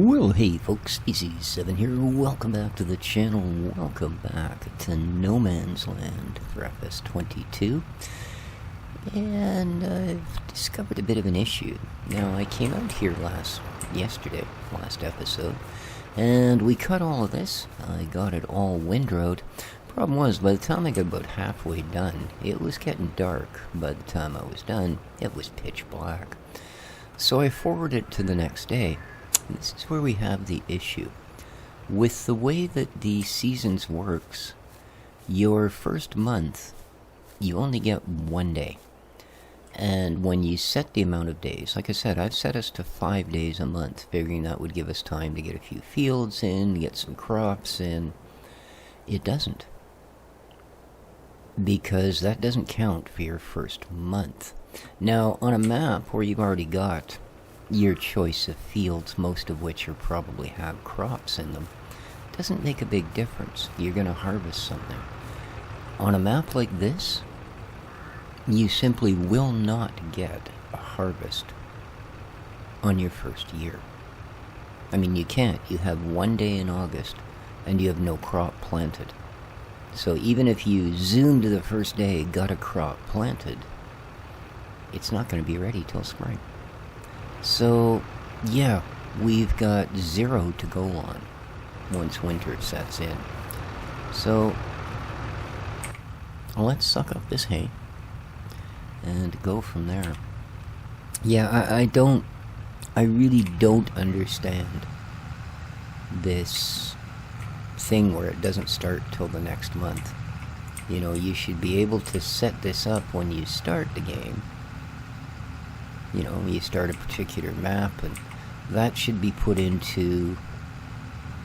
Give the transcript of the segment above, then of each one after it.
Well, hey folks, PC7 here. Welcome back to the channel. Welcome back to No Man's Land for FS22. And I've discovered a bit of an issue. Now, I came out here last episode, and we cut all of this. I got it all windrowed. Problem was, by the time I got about halfway done, it was getting dark. By the time I was done, it was pitch black. So I forwarded it to the next day. This is where we have the issue. With the way that the seasons works, your first month, you only get 1 day. And when you set the amount of days, like I said, I've set us to 5 days a month, figuring that would give us time to get a few fields in, get some crops in. It doesn't. Because that doesn't count for your first month. Now, on a map where you've already got your choice of fields, most of which are probably have crops in them, doesn't make a big difference. You're going to harvest something. On a map like this, you simply will not get a harvest on your first year. I mean, you can't. You have 1 day in August, and you have no crop planted. So even if you zoom to the first day, got a crop planted, it's not going to be ready till spring. So, yeah, we've got 0 to go on once winter sets in. So, let's suck up this hay and go from there. Yeah, I really don't understand this thing where it doesn't start till the next month. You know, you should be able to set this up when you start the game. You know, you start a particular map, and that should be put into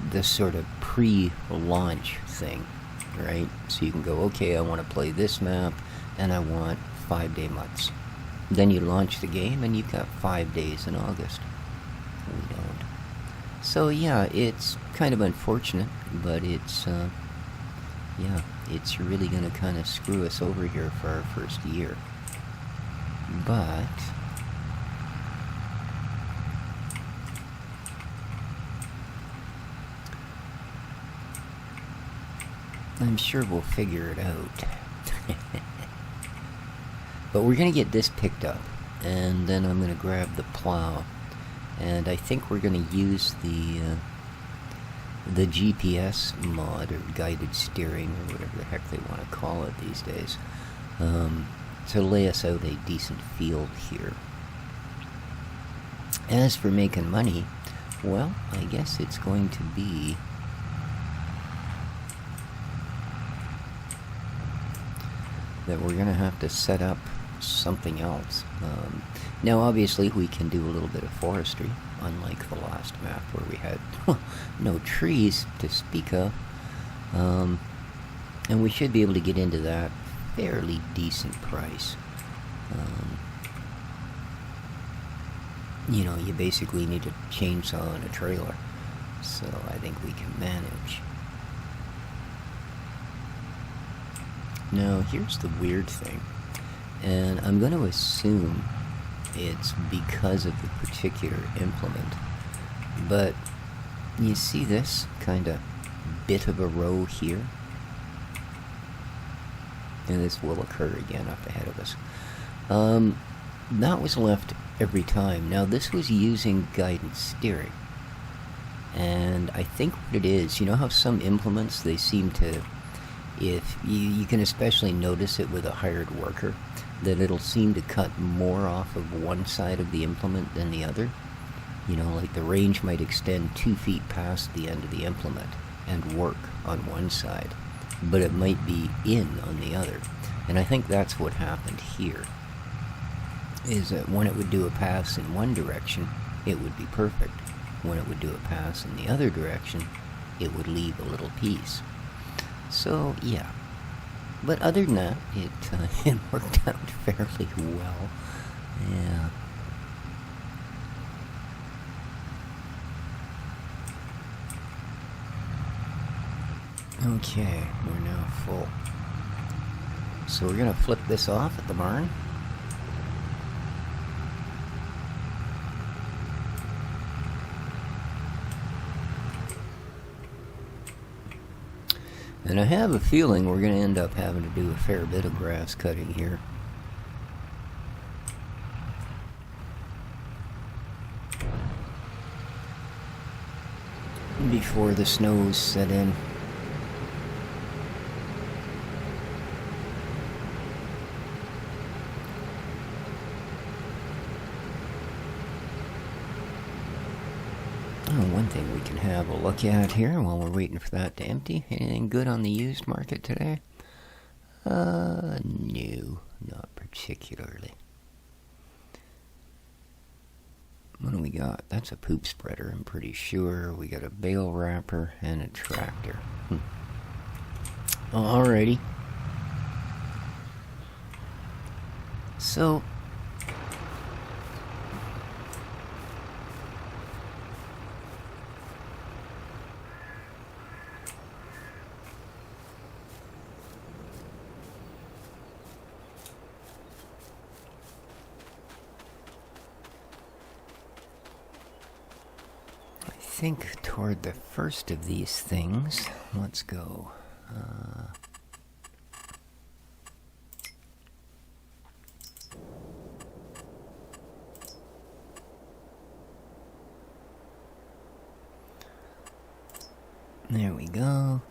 this sort of pre-launch thing, right? So you can go, okay, I want to play this map, and I want 5-day months. Then you launch the game, and you've got 5 days in August. We don't. So, yeah, it's kind of unfortunate, but it's, yeah, it's really going to kind of screw us over here for our first year. But I'm sure we'll figure it out. But we're going to get this picked up, and then I'm going to grab the plow, and I think we're going to use the GPS mod, or guided steering, or whatever the heck they want to call it these days, to lay us out a decent field here. As for making money, well, I guess it's going to be that we're going to have to set up something else. Now, obviously, we can do a little bit of forestry, unlike the last map where we had no trees to speak of. And we should be able to get into that fairly decent price. You know, you basically need a chainsaw and a trailer. So I think we can manage. Now, here's the weird thing, and I'm going to assume it's because of the particular implement, but you see this kind of bit of a row here? And this will occur again up ahead of us. That was left every time. Now, this was using guided steering, and I think what it is, you know how some implements, they seem to, if you can especially notice it with a hired worker, that it'll seem to cut more off of one side of the implement than the other. You know, like the range might extend 2 feet past the end of the implement and work on one side, but it might be in on the other. And I think that's what happened here, is that when it would do a pass in one direction, it would be perfect. When it would do a pass in the other direction, it would leave a little piece. So, yeah. But other than that, it worked out fairly well. Yeah. Okay, we're now full. So we're going to flip this off at the barn. And I have a feeling we're going to end up having to do a fair bit of grass cutting here. Before the snows set in. One thing we can have a look at here while we're waiting for that to empty. Anything good on the used market today? No, not particularly. What do we got? That's a poop spreader, I'm pretty sure. We got a bale wrapper and a tractor. Alrighty. So... I think toward the first of these things, let's go. There we go,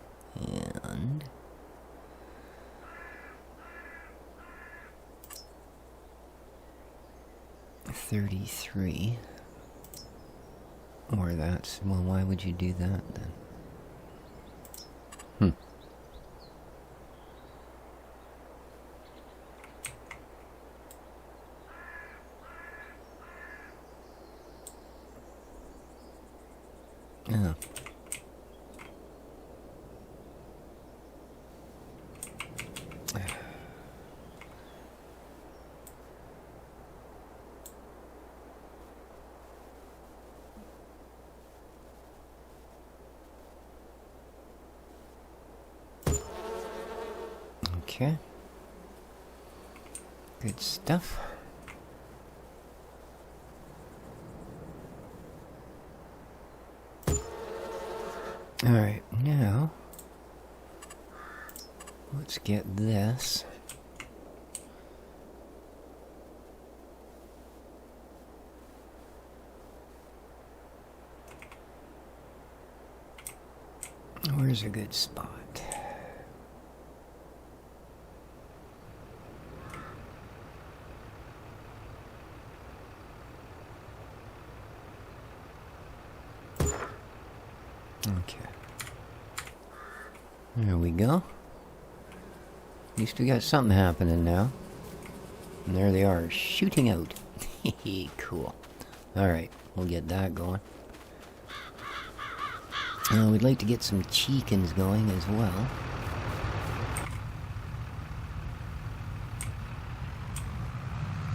and 33. Or that's... well, why would you do that then? Oh. Okay. Good stuff. Alright, now let's get this. Where's a good spot? Okay. There we go. At least we got something happening now. And there they are, shooting out. Cool. Alright, we'll get that going. We'd like to get some chickens going as well.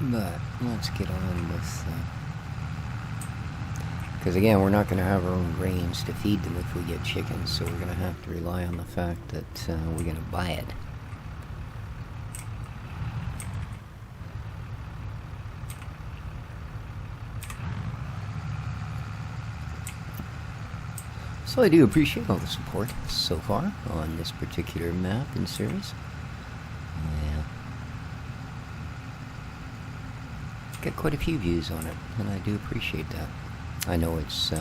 But let's get on with... because again, we're not going to have our own grains to feed them if we get chickens, so we're going to have to rely on the fact that we're going to buy it. So I do appreciate all the support so far on this particular map and series. Yeah. Got quite a few views on it, and I do appreciate that. I know it's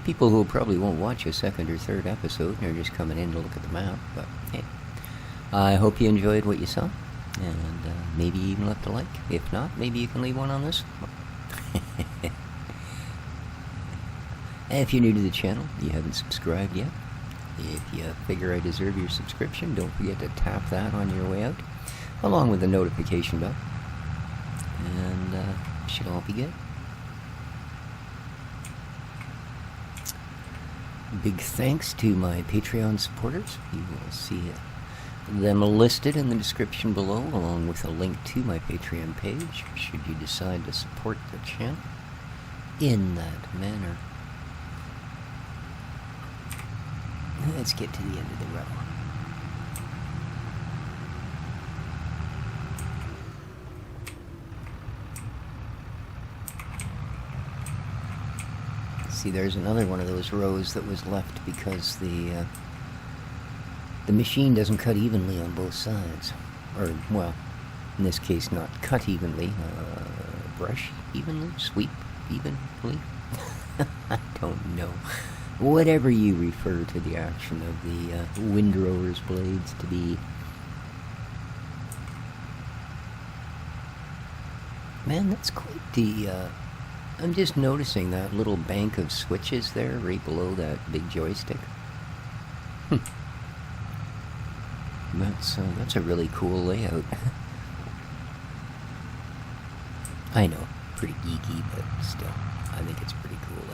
people who probably won't watch a second or third episode and are just coming in to look at the map, but hey, I hope you enjoyed what you saw, and maybe even left a like. If not, maybe you can leave one on this. If you're new to the channel, you haven't subscribed yet, if you figure I deserve your subscription, don't forget to tap that on your way out, along with the notification bell, and it should all be good. Big thanks to my Patreon supporters. You will see them listed in the description below, along with a link to my Patreon page, should you decide to support the channel in that manner. Let's get to the end of the row. See, there's another one of those rows that was left because the the machine doesn't cut evenly on both sides. Or, well, in this case, not cut evenly, brush evenly, sweep evenly. I don't know. Whatever you refer to the action of the windrower's blades to be. Man, that's quite the... I'm just noticing that little bank of switches there right below that big joystick. That's a really cool layout. I know, pretty geeky, but still, I think it's a pretty cool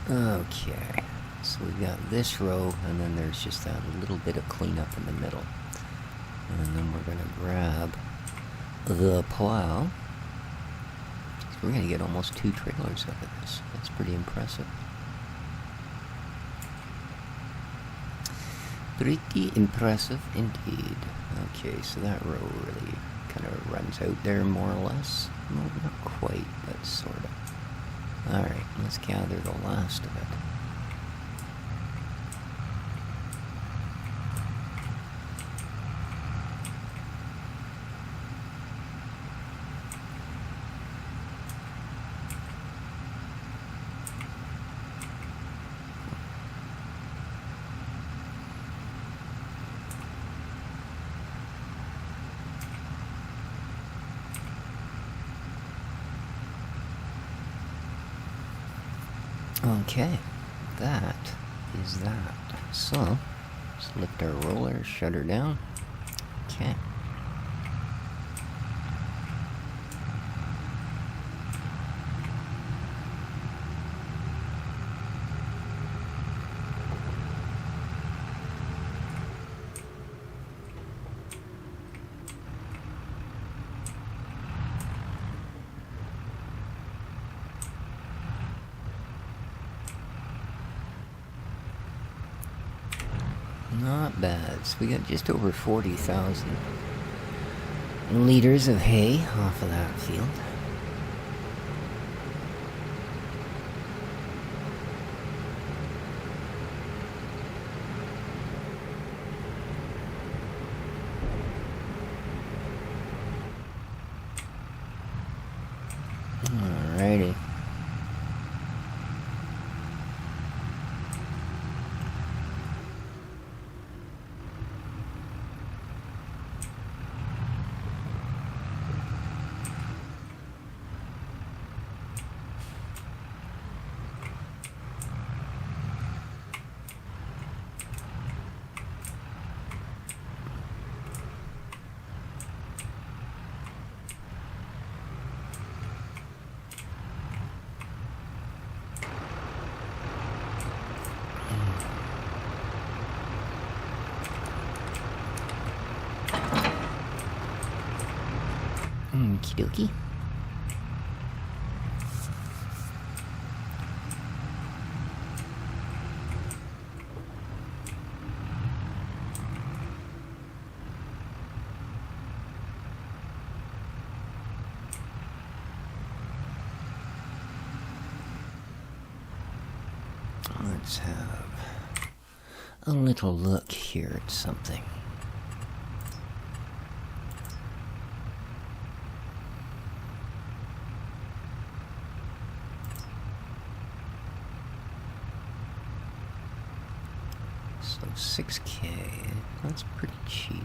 layout. Okay, so we've got this row, and then there's just that little bit of cleanup in the middle. And then we're going to grab the plow. We're going to get almost 2 trailers out of this. That's pretty impressive. Pretty impressive indeed. Okay, so that row really kind of runs out there more or less. No, not quite, but sort of. Alright, let's gather the last of it. Okay, that is that. So, let's lift our roller, shut her down. Okay. Not bad. So we got just over 40,000 liters of hay off of that field. Alrighty. Okie dokie. Let's have a little look here at something. So 6K, that's pretty cheap.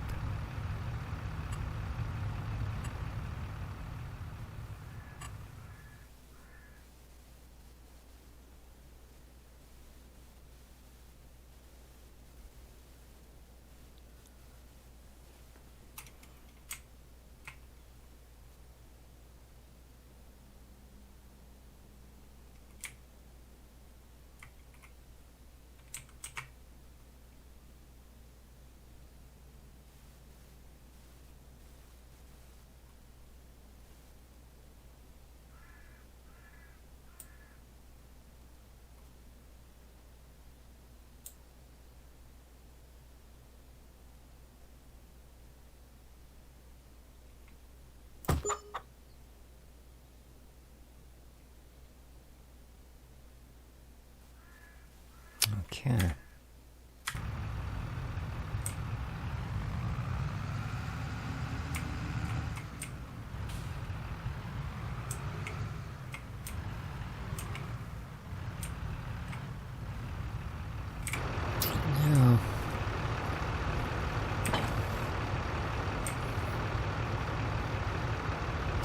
Okay.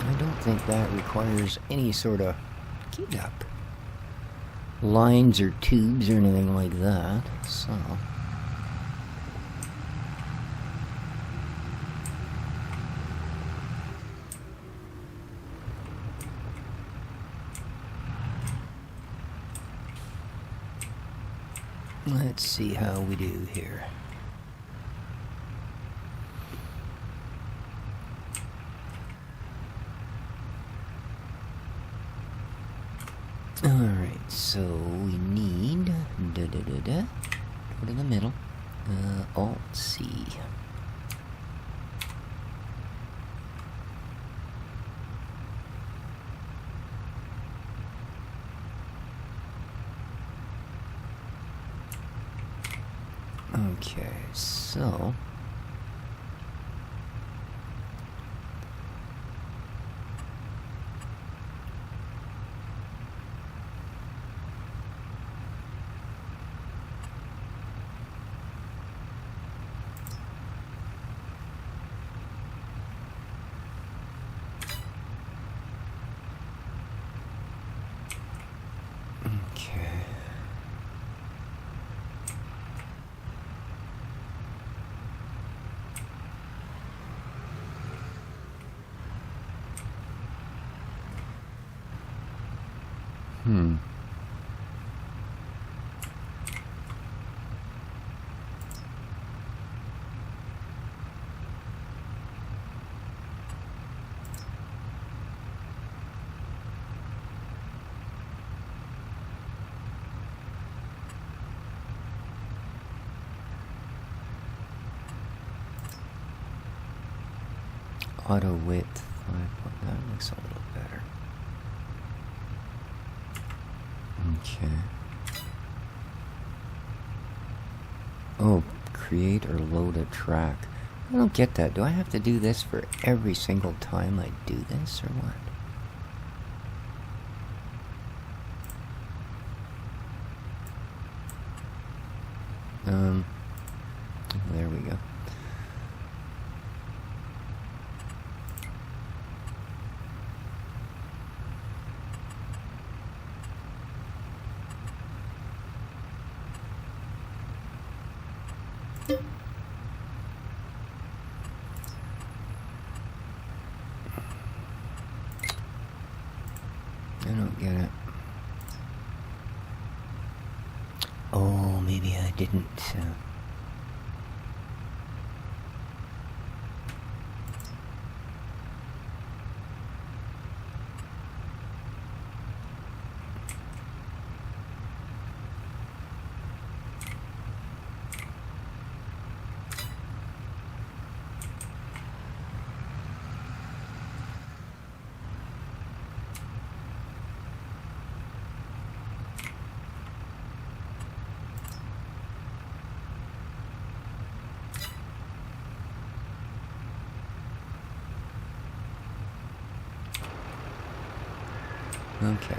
I don't think that requires any sort of get up lines or tubes or anything like that, so let's see how we do here. Alright, so we need go to the middle. Alt-C. Okay, so okay. Auto width 5. That looks a little better. Okay. Oh, create or load a track. I don't get that. Do I have to do this for every single time I do this, or what? There we go. I don't get it. Oh, maybe I didn't. Okay.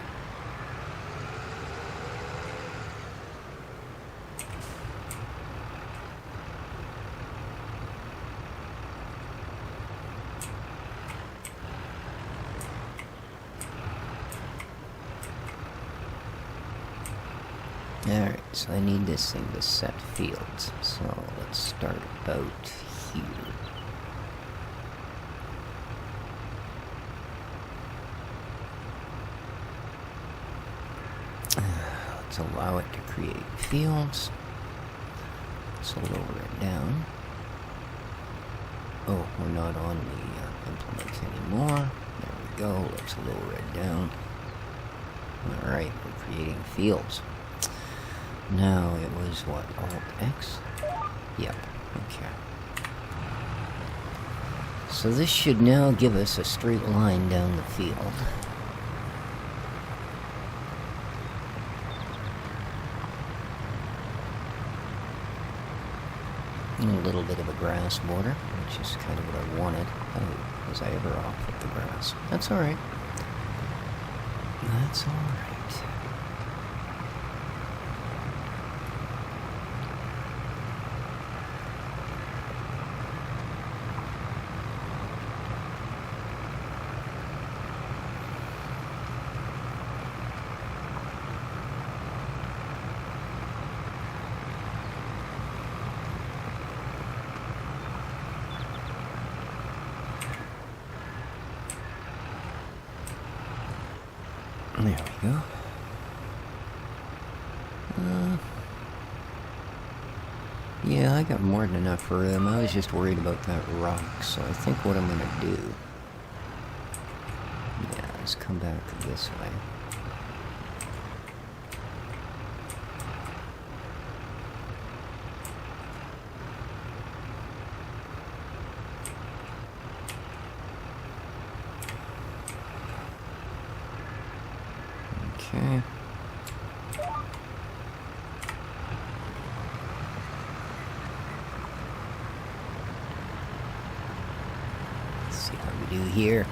Alright, so I need this thing to set fields. So let's start about here. Let's allow it to create fields. So lower it down. Oh, we're not on the implements anymore. There we go. Let's lower it down. Alright, we're creating fields. Now it was what? Alt-X? Yep. Okay. So this should now give us a straight line down the field. And a little bit of a grass border, which is kind of what I wanted. Oh, was I ever off with the grass? That's alright. That's alright. There we go. Yeah, I got more than enough room. I was just worried about that rock, so I think what I'm gonna do... Yeah, is come back this way. Okay. Let's see how we do here.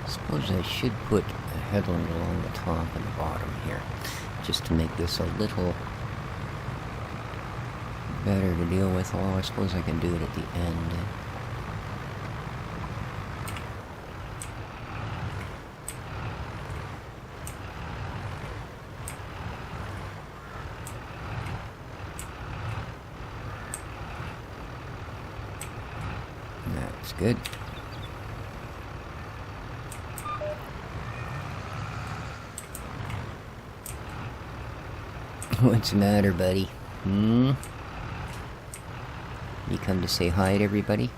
Suppose I should put a headland along the top and the bottom here, just to make this a little better to deal with, although I suppose I can do it at the end. That's good. What's the matter, buddy? You come to say hi to everybody?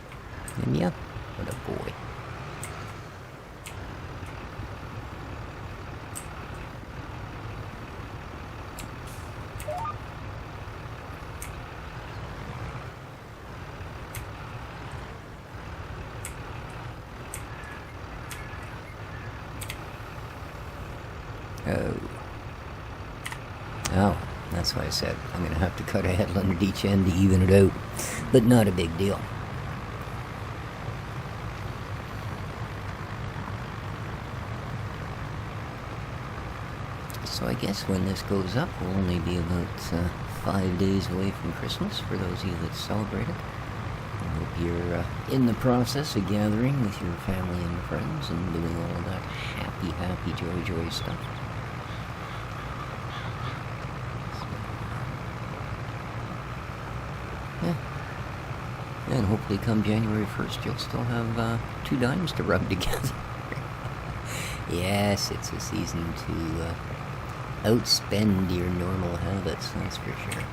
Yeah? What a boy. Oh, that's why I said I'm going to have to cut a headland at each end to even it out. But not a big deal. So I guess when this goes up, we'll only be about 5 days away from Christmas for those of you that celebrate it. I hope you're in the process of gathering with your family and friends and doing all of that happy, joy stuff. Yeah. And hopefully come January 1st, you'll still have 2 dimes to rub together. Yes, it's a season to outspend your normal habits, that's for sure.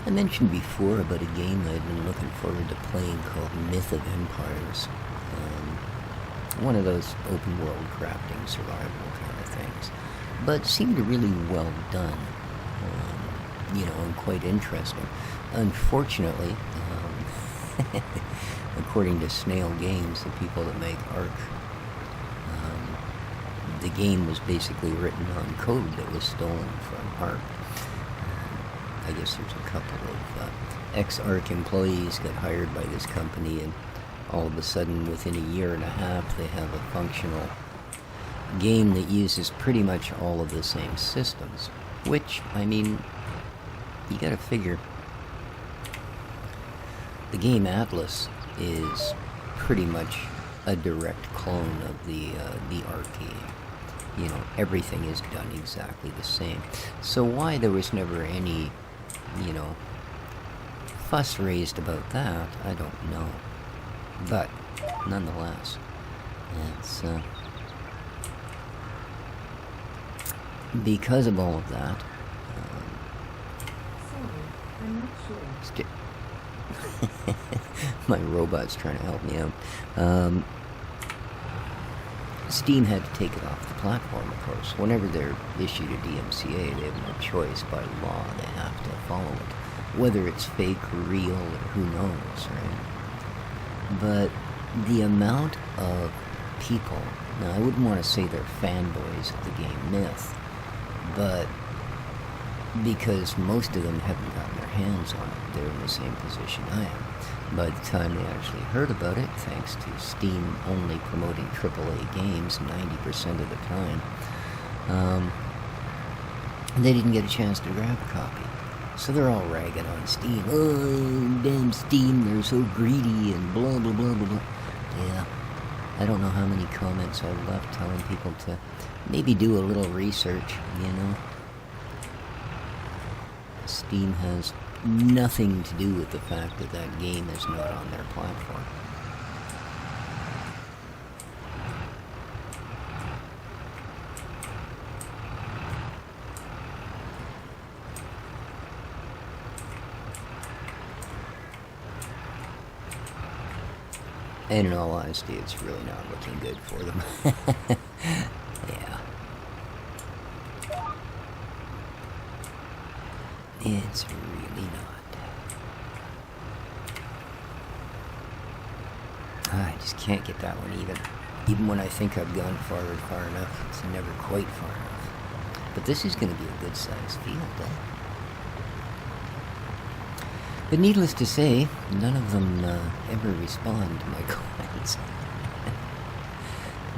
I mentioned before about a game I'd been looking forward to playing called Myth of Empires. One of those open world crafting survival kind of things. But seemed really well done. And quite interesting. Unfortunately, according to Snail Games, the people that make Ark, the game was basically written on code that was stolen from Ark. I guess there's a couple of ex-Ark employees got hired by this company, and all of a sudden, within a year and a half, they have a functional game that uses pretty much all of the same systems. Which, I mean, you gotta figure, the game Atlas is pretty much a direct clone of the Ark game. Everything is done exactly the same. So why there was never any fuss raised about that, I don't know. But, nonetheless, it's, because of all of that, My robot's trying to help me out. Steam had to take it off the platform, of course. Whenever they're issued a DMCA, they have no choice. By law, they have to follow it. Whether it's fake or real, or who knows, right? But the amount of people, now I wouldn't want to say they're fanboys of the game Myth, but because most of them haven't gotten their hands on it, they're in the same position I am. By the time they actually heard about it, thanks to Steam only promoting AAA games 90% of the time, they didn't get a chance to grab a copy. So they're all ragging on Steam. Oh, damn Steam, they're so greedy and blah, blah, blah, blah, blah. Yeah, I don't know how many comments I've left telling people to maybe do a little research, you know. Steam has nothing to do with the fact that that game is not on their platform. And in all honesty, it's really not looking good for them. Yeah. It's really not. I just can't get that one even. Even when I think I've gone forward far enough, it's never quite far enough. But this is going to be a good sized field, eh? But needless to say, none of them ever respond to my comments.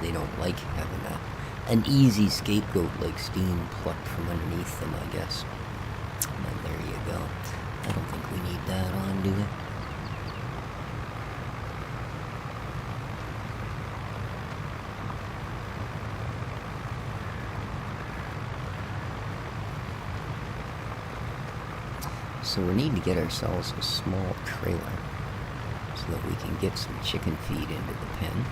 They don't like having an easy scapegoat like Steam plucked from underneath them, I guess. And there you go. I don't think we need that on, do we? So we need to get ourselves a small trailer so that we can get some chicken feed into the pen.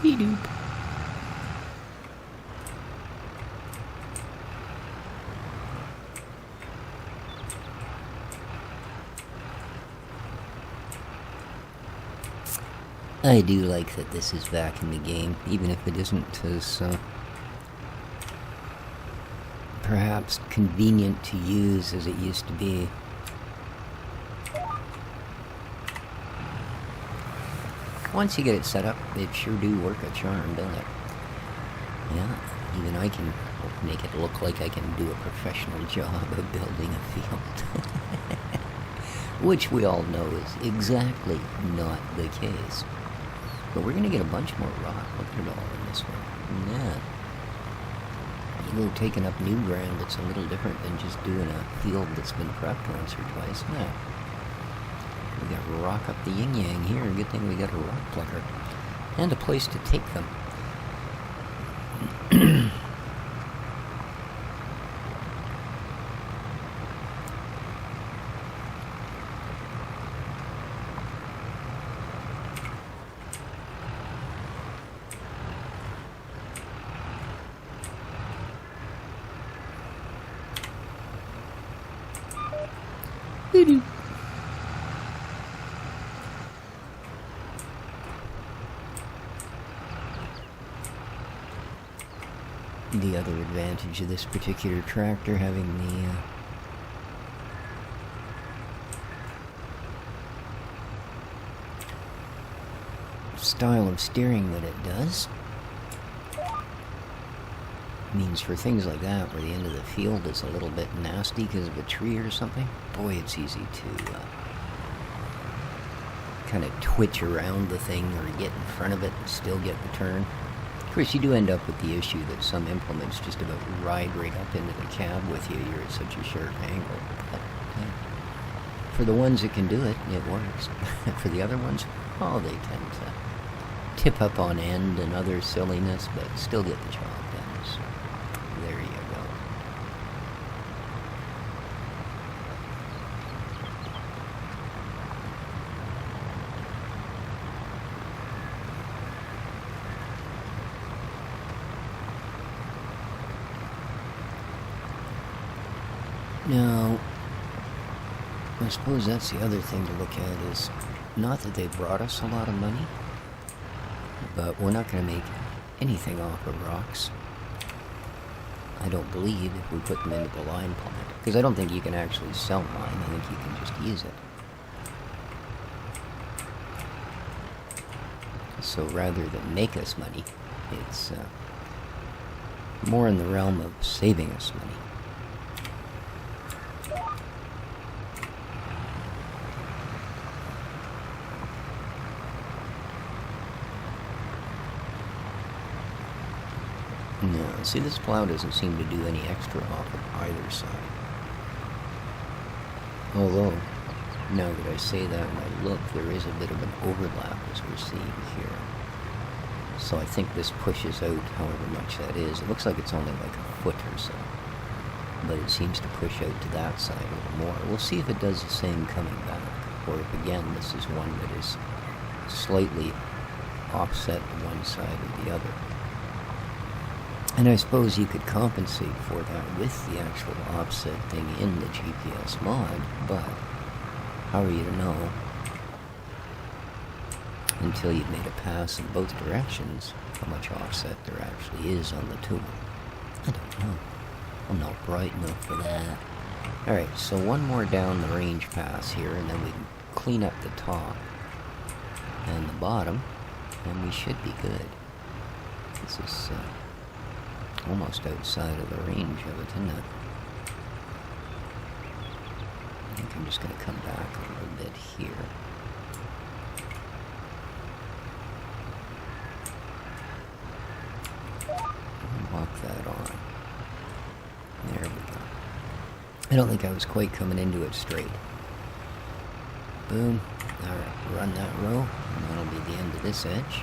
Beep-doop. I do like that this is back in the game, even if it isn't as perhaps convenient to use as it used to be. Once you get it set up, it sure do work a charm, don't it? Yeah, even I can make it look like I can do a professional job of building a field. Which we all know is exactly not the case. But we're going to get a bunch more rock. Look at it all in this one. Yeah. You go taking up new ground, it's a little different than just doing a field that's been prepped once or twice. Yeah. We got rock up the yin-yang here. Good thing we got a rock plucker. And a place to take them. The other advantage of this particular tractor having the style of steering that it does means for things like that where the end of the field is a little bit nasty because of a tree or something, boy, it's easy to kind of twitch around the thing or get in front of it and still get the turn. Of course, you do end up with the issue that some implements just about ride right up into the cab with you. You're at such a sharp angle. But, yeah. For the ones that can do it, it works. For the other ones, oh, they tend to tip up on end and other silliness, but still get the job done. So, there you go. Now, I suppose that's the other thing to look at is not that they brought us a lot of money, but we're not going to make anything off of rocks. I don't believe if we put them into the lime plant. Because I don't think you can actually sell lime. I think you can just use it. So rather than make us money, it's more in the realm of saving us money. No, see, this plow doesn't seem to do any extra off of either side. Although, now that I say that and I look, there is a bit of an overlap as we're seeing here. So I think this pushes out however much that is. It looks like it's only like a foot or so. But it seems to push out to that side a little more. We'll see if it does the same coming back. Or if, again, this is one that is slightly offset to one side or the other. And I suppose you could compensate for that with the actual offset thing in the GPS mod, but how are you to know until you've made a pass in both directions how much offset there actually is on the tool? I don't know. I'm not bright enough for that. Alright, so one more down the range pass here, and then we can clean up the top and the bottom, and we should be good. This is almost outside of the range of it, isn't it? I think I'm just going to come back a little bit here. And walk that on. There we go. I don't think I was quite coming into it straight. Boom. Alright, run that row, and that'll be the end of this edge.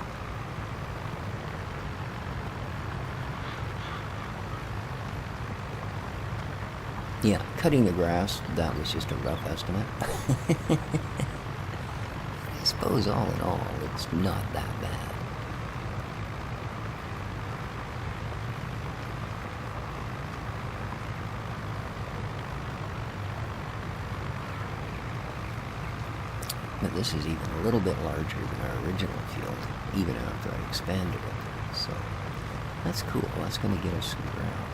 Yeah, cutting the grass, that was just a rough estimate. I suppose all in all, it's not that bad. But this is even a little bit larger than our original field, even after I expanded it. So, that's cool. That's going to get us some ground.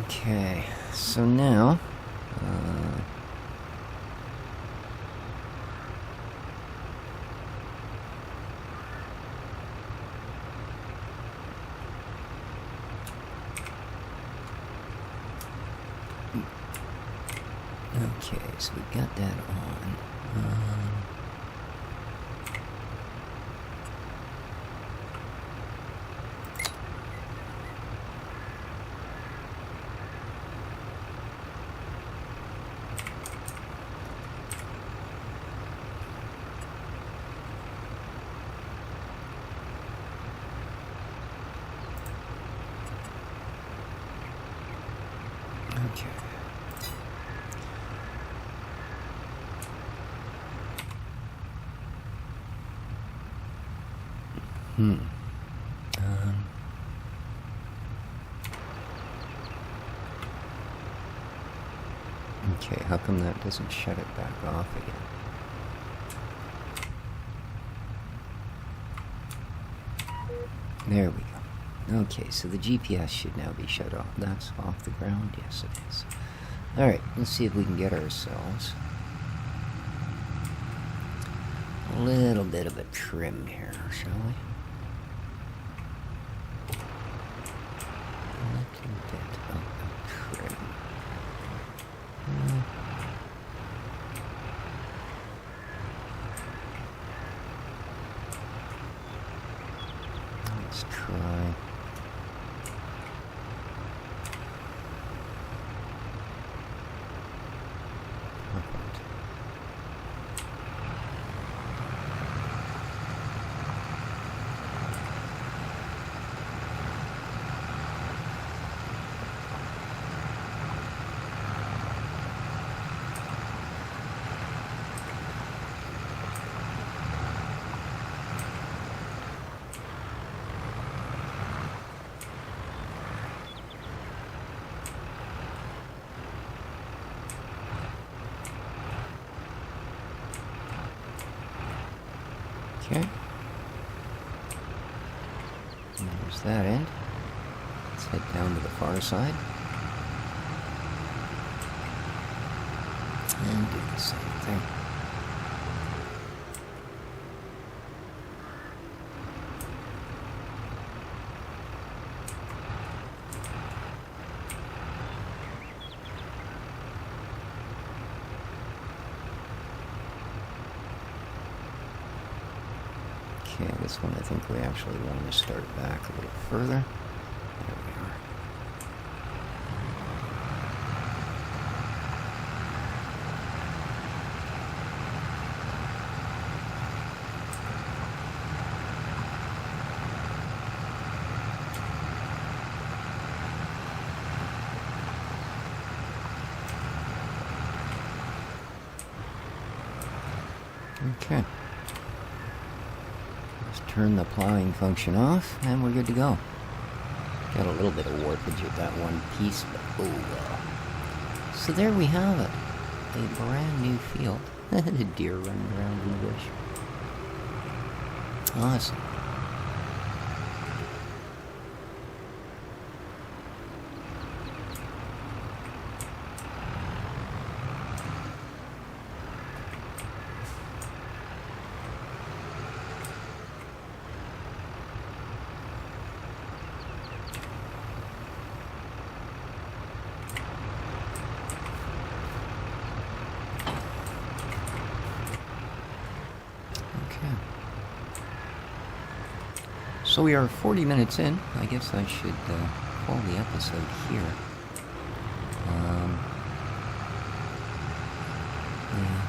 Okay, so now, okay, so we've got that on. Okay. Okay, how come that doesn't shut it back off again? There we go. Okay, so the GPS should now be shut off. That's off the ground? Yes, it is. Alright, let's see if we can get ourselves a little bit of a trim here, shall we? A little bit of a trim. Let's try. Okay. And there's that end. Let's head down to the far side. And do the same thing. Okay, this one I think we actually want to start back a little further. There we are. Okay. Let's turn the plowing function off, and we're good to go. Got a little bit of warpage with that one piece, but oh well. So there we have it. A brand new field. The deer running around in the bush. Awesome. So we are 40 minutes in. I guess I should call the episode here. Yeah.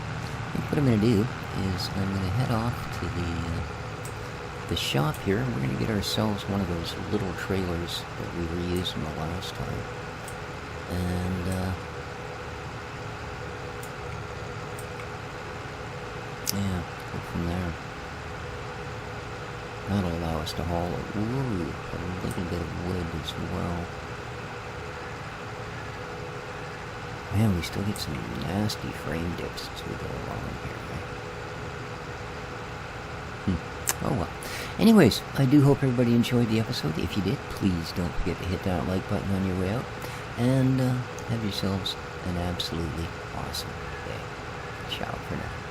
I think what I'm going to do is I'm going to head off to the shop here, and we're going to get ourselves one of those little trailers that we were using the last time. And yeah, go from there. That'll allow us to haul a little bit of wood as well. Man, we still get some nasty frame dips as we go along here. Oh well. Anyways, I do hope everybody enjoyed the episode. If you did, please don't forget to hit that like button on your way out. And have yourselves an absolutely awesome day. Ciao for now.